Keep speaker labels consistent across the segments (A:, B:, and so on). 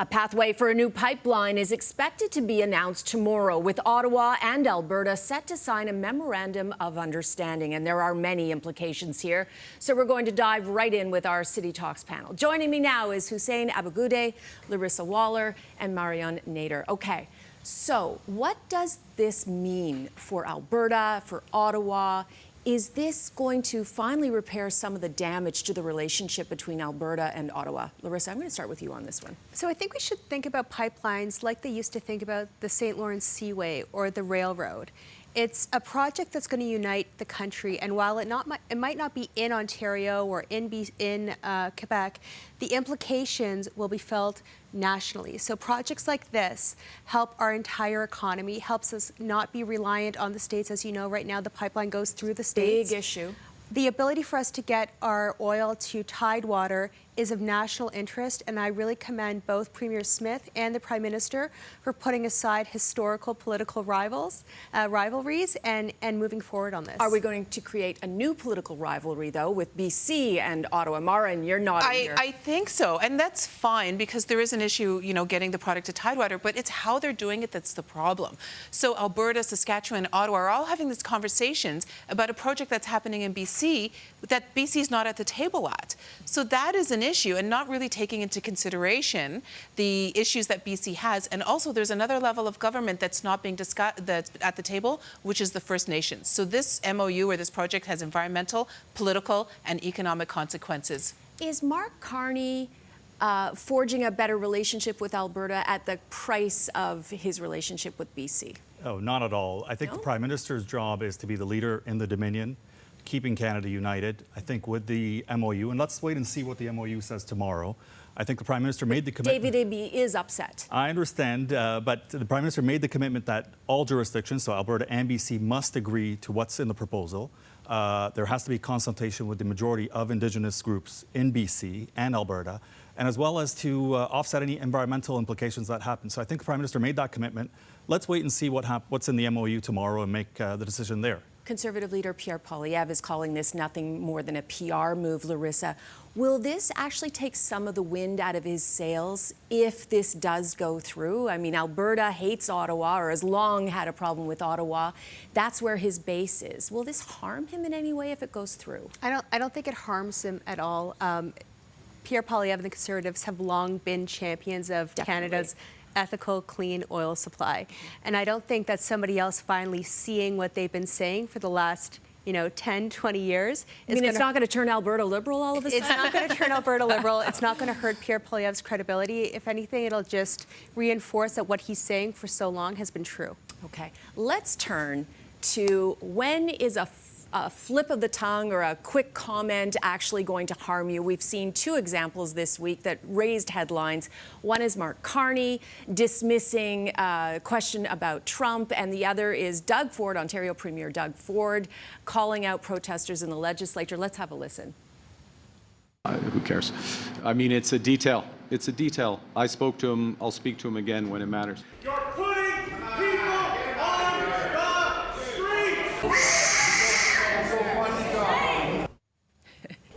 A: A pathway for a new pipeline is expected to be announced tomorrow, with Ottawa and Alberta set to sign a memorandum of understanding. And there are many implications here. So we're going to dive right in with our City Talks panel. Joining me now is Hussein Abugude, Larissa Waller, and Marion Nader. Okay, so what does this mean for Alberta, for Ottawa? Is this going to finally repair some of the damage to the relationship between Alberta and Ottawa? Larissa, I'm going to start with you on this one.
B: So I think we should think about pipelines like they used to think about the St. Lawrence Seaway or the railroad. It's a project that's going to unite the country, and while it might not be in Ontario or in Quebec, the implications will be felt nationally. So projects like this help our entire economy, helps us not be reliant on the states. As you know, right now the pipeline goes through the states.
A: Big issue.
B: The ability for us to get our oil to Tidewater is of national interest, and I really commend both Premier Smith and the Prime Minister for putting aside historical political rivalries and moving forward on this.
A: Are we going to create a new political rivalry, though, with BC and Ottawa? Mara, and you're nodding here.
C: I think so, and that's fine because there is an issue, getting the product to Tidewater, but it's how they're doing it that's the problem. So Alberta, Saskatchewan, and Ottawa are all having these conversations about a project that's happening in BC that BC is not at the table at. So that is an issue, and not really taking into consideration the issues that BC has. And also there's another level of government that's not being discussed, that's at the table, which is the First Nations. So this MOU or this project has environmental, political, and economic consequences.
A: Is Mark Carney forging a better relationship with Alberta at the price of his relationship with BC?
D: Oh, not at all. I think the Prime Minister's job is to be the leader in the Dominion, keeping Canada united. I think with the MOU, and let's wait and see what the MOU says tomorrow. I think the Prime Minister made the commitment.
A: David Eby is upset.
D: I understand, but the Prime Minister made the commitment that all jurisdictions, so Alberta and BC, must agree to what's in the proposal. There has to be consultation with the majority of Indigenous groups in BC and Alberta, and as well as to offset any environmental implications that happen. So I think the Prime Minister made that commitment. Let's wait and see what's in the MOU tomorrow and make the decision there.
A: Conservative leader Pierre Poilievre is calling this nothing more than a PR move, Larissa. Will this actually take some of the wind out of his sails if this does go through? I mean, Alberta hates Ottawa, or has long had a problem with Ottawa. That's where his base is. Will this harm him in any way if it goes through?
B: I don't think it harms him at all. Pierre Poilievre and the Conservatives have long been champions of Canada's ethical, clean oil supply. And I don't think that somebody else finally seeing what they've been saying for the last 10, 20 years.
A: It's not going to turn Alberta liberal all of a sudden?
B: It's not going to turn Alberta liberal. It's not going to hurt Pierre Poilievre's credibility. If anything, it'll just reinforce that what he's saying for so long has been true.
A: Okay, let's turn to when is a flip of the tongue or a quick comment actually going to harm you. We've seen two examples this week that raised headlines. One is Mark Carney dismissing a question about Trump, and the other is Doug Ford, Ontario Premier Doug Ford, calling out protesters in the legislature. Let's have a listen.
E: Who cares? I mean, it's a detail. It's a detail. I spoke to him. I'll speak to him again when it matters.
F: You're putting people on the streets!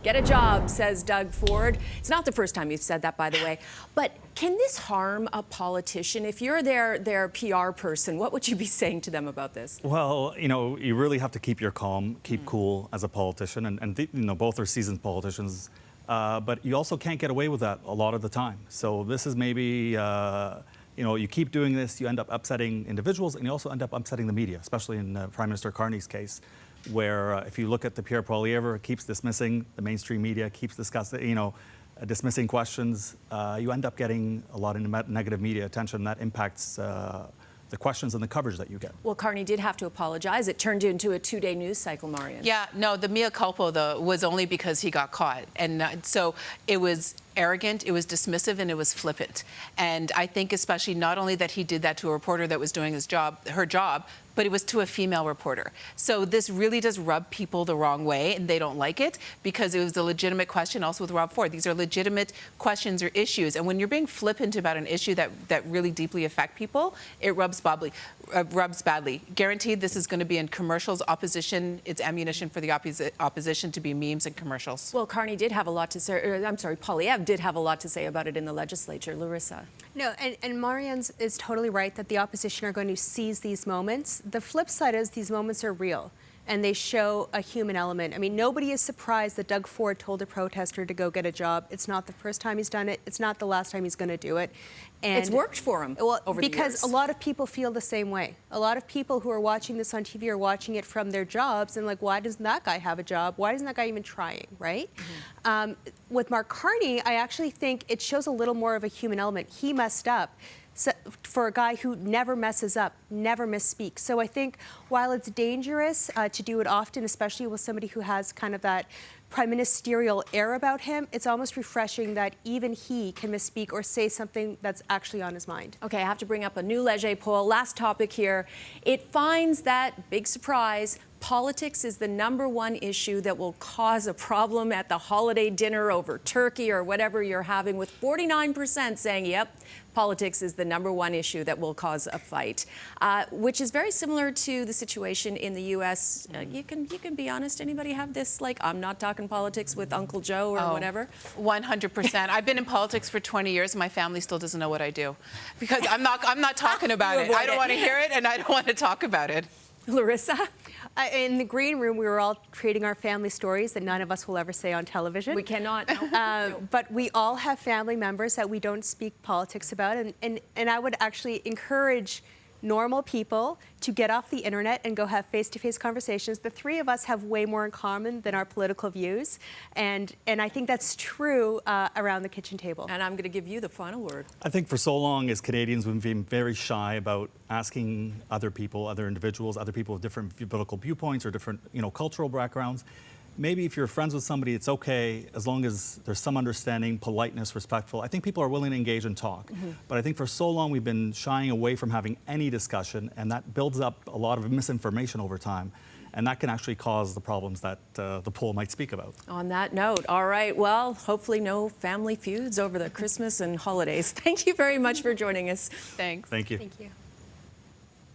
A: Get a job, says Doug Ford. It's not the first time you've said that, by the way. But can this harm a politician? If you're their PR person, what would you be saying to them about this?
D: Well, you really have to keep your calm, keep cool as a politician, and both are seasoned politicians. But you also can't get away with that a lot of the time. So this is maybe, you keep doing this, you end up upsetting individuals, and you also end up upsetting the media, especially in Prime Minister Carney's case, where if you look at the Pierre Poilievre, keeps dismissing the mainstream media, keeps dismissing questions, you end up getting a lot of negative media attention. That impacts the questions and the coverage that you get.
A: Well, Carney did have to apologize. It turned into a two-day news cycle, Marion.
C: Yeah, no, the mea culpa, though, was only because he got caught. And so it was arrogant, it was dismissive, and it was flippant. And I think especially not only that he did that to a reporter that was doing her job, but it was to a female reporter. So this really does rub people the wrong way, and they don't like it because it was a legitimate question. Also with Rob Ford, these are legitimate questions or issues. And when you're being flippant about an issue that really deeply affect people, it rubs badly. Guaranteed this is going to be in commercials, opposition. It's ammunition for the opposition to be memes and commercials.
A: Well, Carney did have a lot to say, Poilievre did have a lot to say about it in the legislature. Larissa.
B: No, and Marianne is totally right that the opposition are going to seize these moments. The flip side is these moments are real, and they show a human element. I mean, nobody is surprised that Doug Ford told a protester to go get a job. It's not the first time he's done it. It's not the last time he's going to do it. And
A: It's worked for him over the
B: because
A: years.
B: a lot of people feel the same way. A lot of people who are watching this on TV are watching it from their jobs and like, why doesn't that guy have a job? Why isn't that guy even trying, right? With Mark Carney, I actually think it shows a little more of a human element. He messed up. So, for a guy who never messes up, never misspeaks. So I think while it's dangerous to do it often, especially with somebody who has kind of that prime ministerial air about him, it's almost refreshing that even he can misspeak or say something that's actually on his mind.
A: Okay, I have to bring up a new Leger poll. Last topic here. It finds that, big surprise, politics is the #1 issue that will cause a problem at the holiday dinner over turkey or whatever you're having, with 49% saying, yep, politics is the #1 issue that will cause a fight, which is very similar to the situation in the U.S. You can be honest. Anybody have this, like, I'm not talking politics with Uncle Joe or whatever?
C: 100%. I've been in politics for 20 years. And my family still doesn't know what I do because I'm not talking about it. I don't want to hear it, and I don't want to talk about it.
A: Larissa?
B: In the green room, we were all creating our family stories that none of us will ever say on television.
A: We cannot.
B: But we all have family members that we don't speak politics about. And I would actually encourage normal people to get off the internet and go have face-to-face conversations. The three of us have way more in common than our political views. And I think that's true around the kitchen table.
A: And I'm going to give you the final word.
D: I think for so long as Canadians, we've been very shy about asking other people, other individuals, other people with different political viewpoints or different, cultural backgrounds. Maybe if you're friends with somebody, it's okay as long as there's some understanding, politeness, respectful. I think people are willing to engage and talk. But I think for so long we've been shying away from having any discussion, and that builds up a lot of misinformation over time. And that can actually cause the problems that the poll might speak about.
A: On that note, all right, well, hopefully no family feuds over the Christmas and holidays. Thank you very much for joining us.
C: Thanks.
D: Thank you.
B: Thank you.